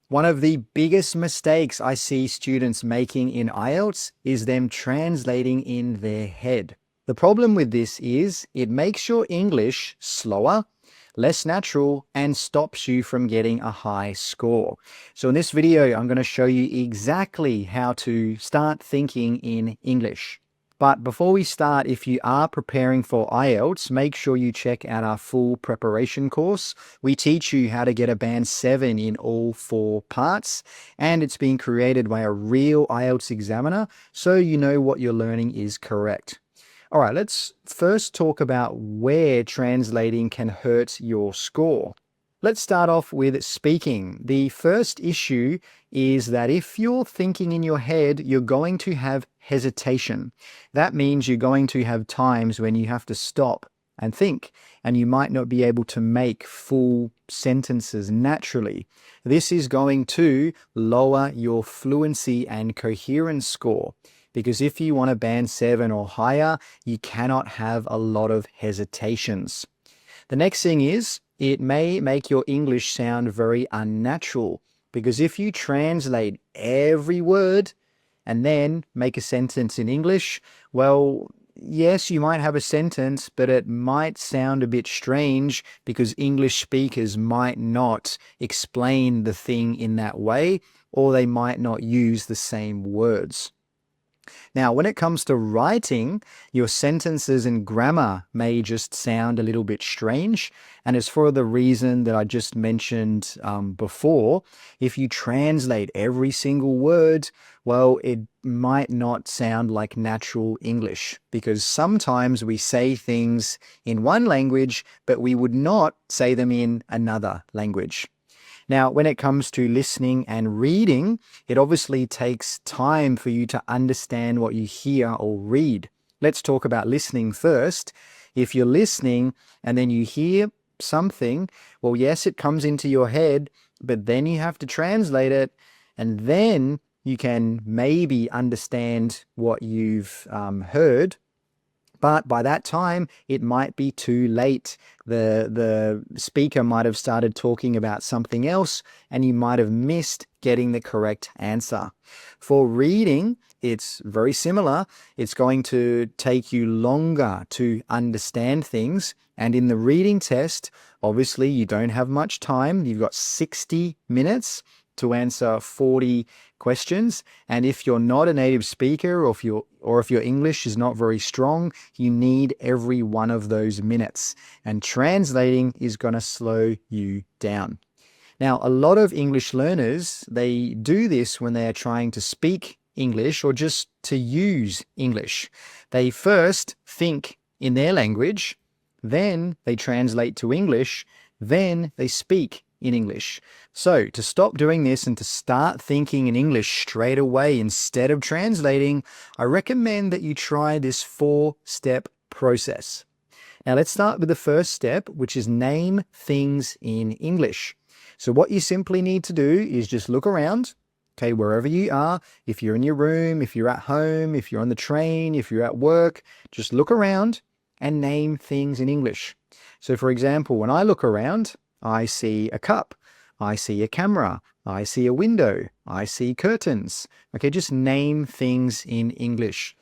One of the biggest mistakes I see students making in IELTS is them translating in their head. The problem with this is it makes your English slower, less natural, and stops you from getting a high score. So in this video, I'm going to show you exactly how to start thinking in English. But before we start, if you are preparing for IELTS, make sure you check out our full preparation course. We teach you how to get a band 7 in all 4 parts, and it's being created by a real IELTS examiner, so you know what you're learning is correct. All right, let's first talk about where translating can hurt your score. Let's start off with speaking. The first issue is that if you're thinking in your head, you're going to have hesitation. That means you're going to have times when you have to stop and think, and you might not be able to make full sentences naturally. This is going to lower your fluency and coherence score, because if you want a band 7 or higher, you cannot have a lot of hesitations. The next thing is, it may make your English sound very unnatural, because if you translate every word and then make a sentence in English, well, yes, you might have a sentence, but it might sound a bit strange because English speakers might not explain the thing in that way, or they might not use the same words. Now, when it comes to writing, your sentences and grammar may just sound a little bit strange. And it's for the reason that I just mentioned before. If you translate every single word, well, it might not sound like natural English, because sometimes we say things in one language, but we would not say them in another language. Now, when it comes to listening and reading, it obviously takes time for you to understand what you hear or read. Let's talk about listening first. If you're listening and then you hear something, well, yes, it comes into your head, but then you have to translate it, and then you can maybe understand what you've heard. But by that time, it might be too late. The speaker might have started talking about something else, and you might have missed getting the correct answer. For reading, it's very similar. It's going to take you longer to understand things. And in the reading test, obviously, you don't have much time. You've got 60 minutes to answer 40 questions. And if you're not a native speaker, or if your English is not very strong, you need every one of those minutes. And translating is going to slow you down. Now, a lot of English learners, they do this when they are trying to speak English or just to use English. They first think in their language, then they translate to English, then they speak in English. So to stop doing this and to start thinking in English straight away instead of translating, I recommend that you try this 4-step process. Now let's start with the first step, which is name things in English. So what you simply need to do is just look around, okay, wherever you are. If you're in your room, if you're at home, if you're on the train, if you're at work, just look around and name things in English. So for example, when I look around, I see a cup, I see a camera, I see a window, I see curtains. Okay, just name things in English.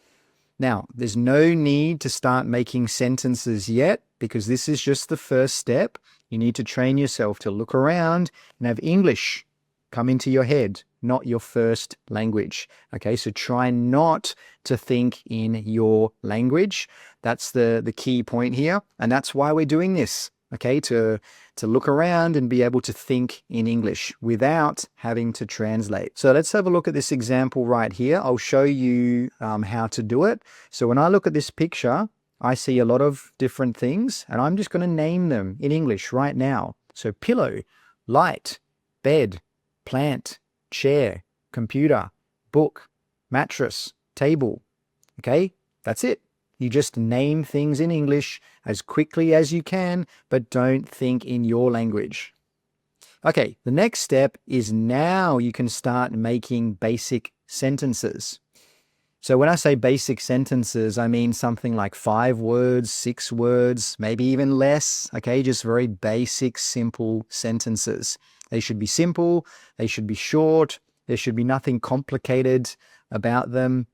Now, there's no need to start making sentences yet, because this is just the first step. You need to train yourself to look around and have English come into your head, not your first language. Okay, so try not to think in your language. That's the key point here, and that's why we're doing this. Okay, to look around and be able to think in English without having to translate. So let's have a look at this example right here. I'll show you how to do it. So when I look at this picture, I see a lot of different things, and I'm just going to name them in English right now. So pillow, light, bed, plant, chair, computer, book, mattress, table. Okay, that's it. You just name things in English as quickly as you can, but don't think in your language. Okay, the next step is now you can start making basic sentences. So when I say basic sentences, I mean something like 5 words, 6 words, maybe even less. Okay, just very basic, simple sentences. They should be simple. They should be short. There should be nothing complicated about them.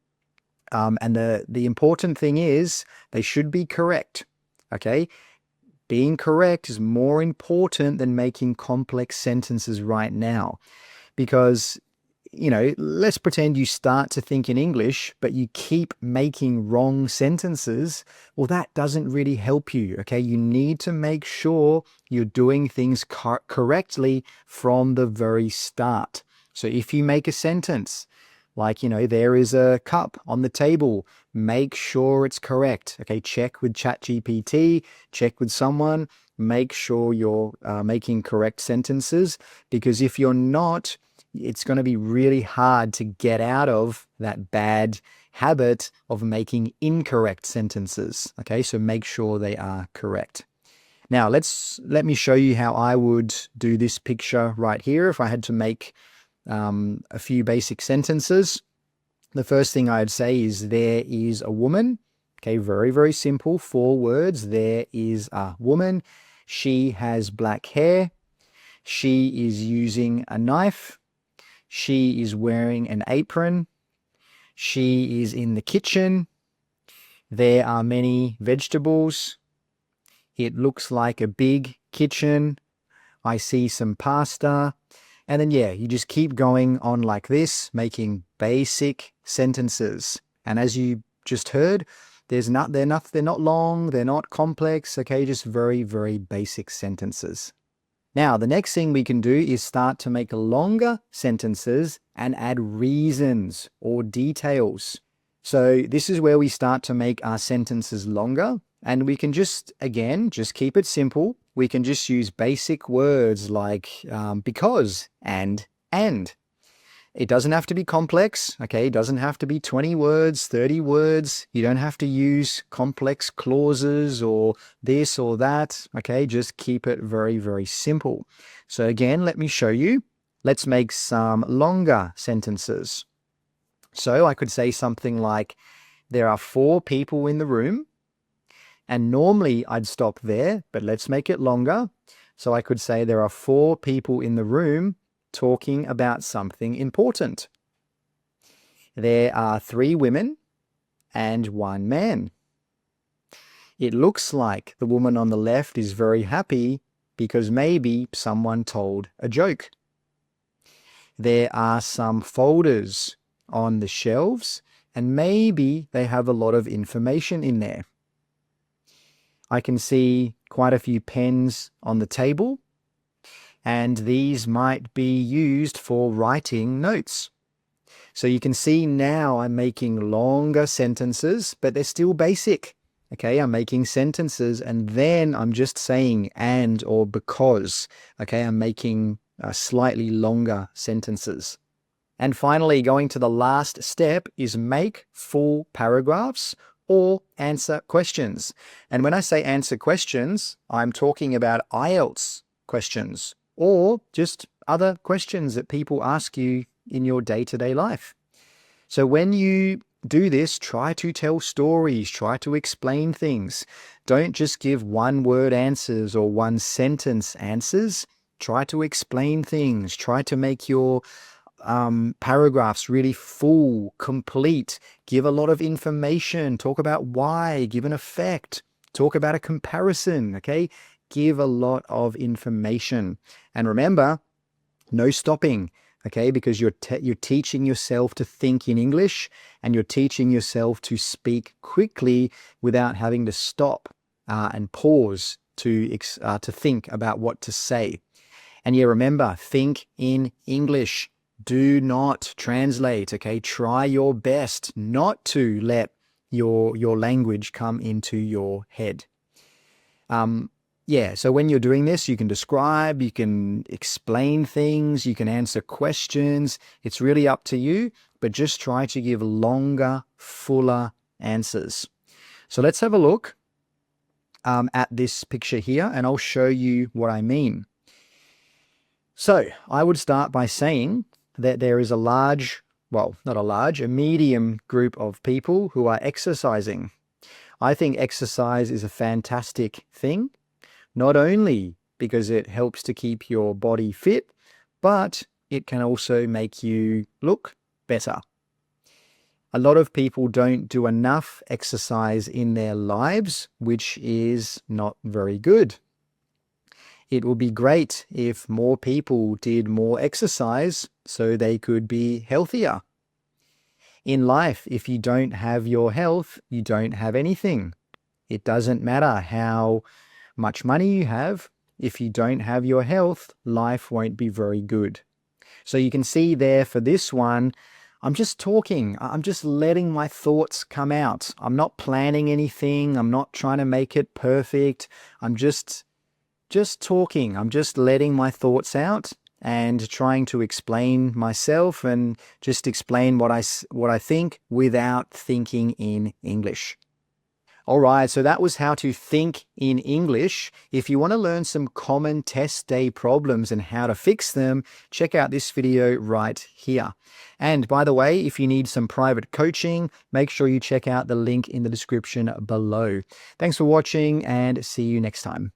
And the important thing is they should be correct. Okay? Being correct is more important than making complex sentences right now. Because, let's pretend you start to think in English, but you keep making wrong sentences. Well, that doesn't really help you. Okay? You need to make sure you're doing things correctly from the very start. So if you make a sentence, like, there is a cup on the table, make sure it's correct. Okay, check with ChatGPT, check with someone, make sure you're making correct sentences, because if you're not, it's going to be really hard to get out of that bad habit of making incorrect sentences. Okay, so make sure they are correct. Now, let me show you how I would do this picture right here if I had to make a few basic sentences. The first thing I'd say is there is a woman. Okay, very, very simple. 4 words. There is a woman. She has black hair. She is using a knife. She is wearing an apron. She is in the kitchen. There are many vegetables. It looks like a big kitchen. I see some pasta. And then, you just keep going on like this, making basic sentences. And as you just heard, they're not long, they're not complex, okay, just very, very basic sentences. Now, the next thing we can do is start to make longer sentences and add reasons or details. So this is where we start to make our sentences longer, and we can just keep it simple. We can just use basic words like because and. It doesn't have to be complex, okay? It doesn't have to be 20 words, 30 words. You don't have to use complex clauses or this or that, okay? Just keep it very, very simple. So again, let me show you. Let's make some longer sentences. So I could say something like, there are 4 people in the room. And normally I'd stop there, but let's make it longer. So I could say there are 4 people in the room talking about something important. There are 3 women and 1 man. It looks like the woman on the left is very happy because maybe someone told a joke. There are some folders on the shelves and maybe they have a lot of information in there. I can see quite a few pens on the table, and these might be used for writing notes. So you can see now I'm making longer sentences, but they're still basic. Okay, I'm making sentences and then I'm just saying and or because. Okay, I'm making slightly longer sentences. And finally, going to the last step is make full paragraphs or answer questions. And when I say answer questions, I'm talking about IELTS questions or just other questions that people ask you in your day-to-day life. So when you do this, try to tell stories, try to explain things. Don't just give one-word answers or one-sentence answers. Try to explain things. Try to make your paragraphs really full, complete. Give a lot of information. Talk about why. Give an effect. Talk about a comparison, okay? Give a lot of information. And remember, no stopping, okay? Because you're teaching yourself to think in English and you're teaching yourself to speak quickly without having to stop and pause to think about what to say. And remember, think in English. Do not translate, okay? Try your best not to let your language come into your head. So when you're doing this, you can describe, you can explain things, you can answer questions. It's really up to you, but just try to give longer, fuller answers. So let's have a look at this picture here, and I'll show you what I mean. So I would start by saying that there is a medium group of people who are exercising. I think exercise is a fantastic thing, not only because it helps to keep your body fit, but it can also make you look better. A lot of people don't do enough exercise in their lives, which is not very good. It would be great if more people did more exercise so they could be healthier. In life, if you don't have your health, you don't have anything. It doesn't matter how much money you have. If you don't have your health, life won't be very good. So you can see there for this one, I'm just talking. I'm just letting my thoughts come out. I'm not planning anything. I'm not trying to make it perfect. I'm just talking. I'm just letting my thoughts out and trying to explain myself and just explain what I think without thinking in English. All right, so that was how to think in English. If you want to learn some common test day problems and how to fix them, check out this video right here. And by the way, if you need some private coaching, make sure you check out the link in the description below. Thanks for watching and see you next time.